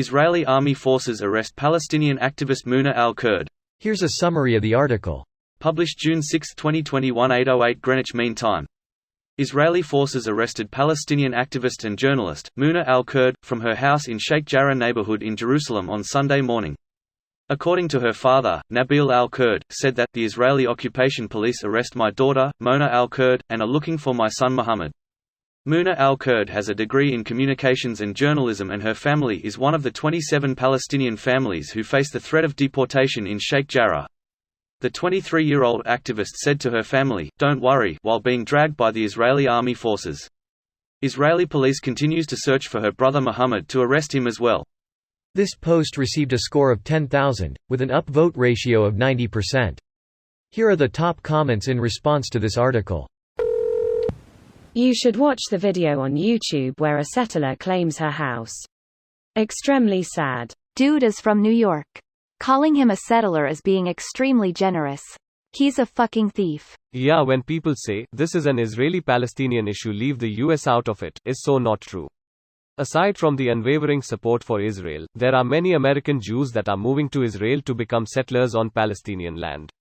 Israeli army forces arrest Palestinian activist Muna Al-Kurd. Here's a summary of the article. Published June 6, 2021, 8:08 Greenwich Mean Time. Israeli forces arrested Palestinian activist and journalist, Muna Al-Kurd, from her house in Sheikh Jarrah neighborhood in Jerusalem on Sunday morning. According to her father, Nabil Al-Kurd, said that, "The Israeli occupation police arrest my daughter, Mona Al-Kurd, and are looking for my son Muhammad." Muna Al-Kurd has a degree in communications and journalism, and her family is one of the 27 Palestinian families who face the threat of deportation in Sheikh Jarrah. The 23-year-old activist said to her family, "Don't worry," while being dragged by the Israeli army forces. Israeli police continues to search for her brother Muhammad to arrest him as well. This post received a score of 10,000, with an upvote ratio of 90%. Here are the top comments in response to this article. You should watch the video on YouTube where a settler claims her house. Extremely sad. Dude is from New York. Calling him a settler is being extremely generous. He's a fucking thief. Yeah, when people say, "This is an Israeli-Palestinian issue, leave the US out of it," is so not true. Aside from the unwavering support for Israel, there are many American Jews that are moving to Israel to become settlers on Palestinian land.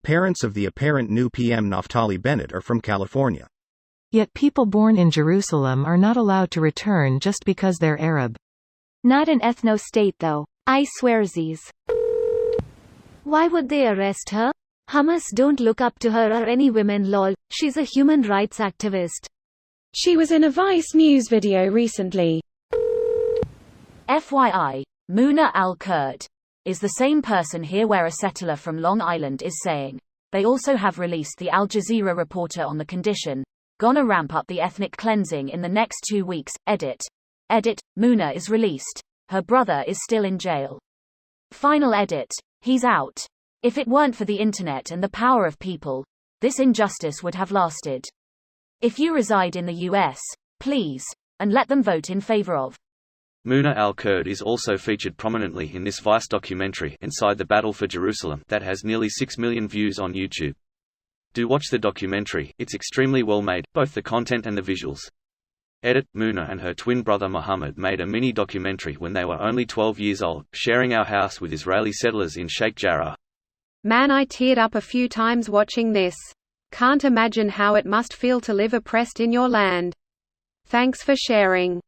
Parents of the apparent new PM Naftali Bennett are from California. Yet people born in Jerusalem are not allowed to return just because they're Arab. Not an ethno-state though. I swearsies. Why would they arrest her? Hamas don't look up to her or any women lol, she's a human rights activist. She was in a Vice News video recently. FYI, Muna Al-Kurd is the same person here where a settler from Long Island is saying. They also have released the Al Jazeera reporter on the condition. Gonna ramp up the ethnic cleansing in the next 2 weeks. Edit. Muna is released. Her brother is still in jail. Final edit. He's out. If it weren't for the internet and the power of people, this injustice would have lasted. If you reside in the US, please, and let them vote in favor of. Muna Al-Kurd is also featured prominently in this Vice documentary, Inside the Battle for Jerusalem, that has nearly 6 million views on YouTube. Do watch the documentary, it's extremely well made, both the content and the visuals. Muna and her twin brother Muhammad made a mini-documentary when they were only 12 years old, sharing our house with Israeli settlers in Sheikh Jarrah. Man, I teared up a few times watching this. Can't imagine how it must feel to live oppressed in your land. Thanks for sharing.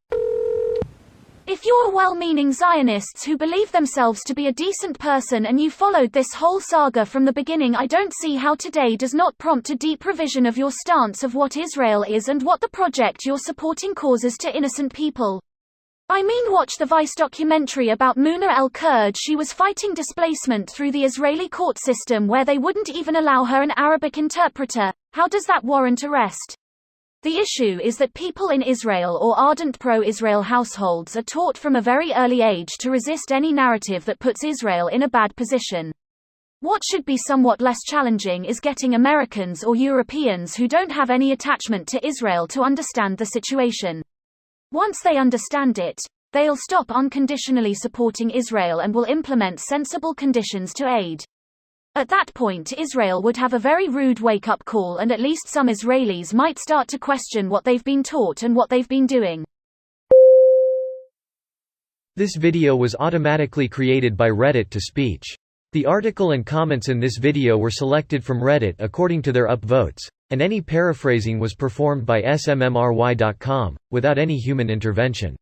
If you're well-meaning Zionists who believe themselves to be a decent person and you followed this whole saga from the beginning, I don't see how today does not prompt a deep revision of your stance of what Israel is and what the project you're supporting causes to innocent people. I mean, watch the Vice documentary about Muna Al-Kurd. She was fighting displacement through the Israeli court system where they wouldn't even allow her an Arabic interpreter. How does that warrant arrest? The issue is that people in Israel or ardent pro-Israel households are taught from a very early age to resist any narrative that puts Israel in a bad position. What should be somewhat less challenging is getting Americans or Europeans who don't have any attachment to Israel to understand the situation. Once they understand it, they'll stop unconditionally supporting Israel and will implement sensible conditions to aid. At that point, Israel would have a very rude wake-up call, and at least some Israelis might start to question what they've been taught and what they've been doing. This video was automatically created by Reddit to speech. The article and comments in this video were selected from Reddit according to their upvotes, and any paraphrasing was performed by smmry.com, without any human intervention.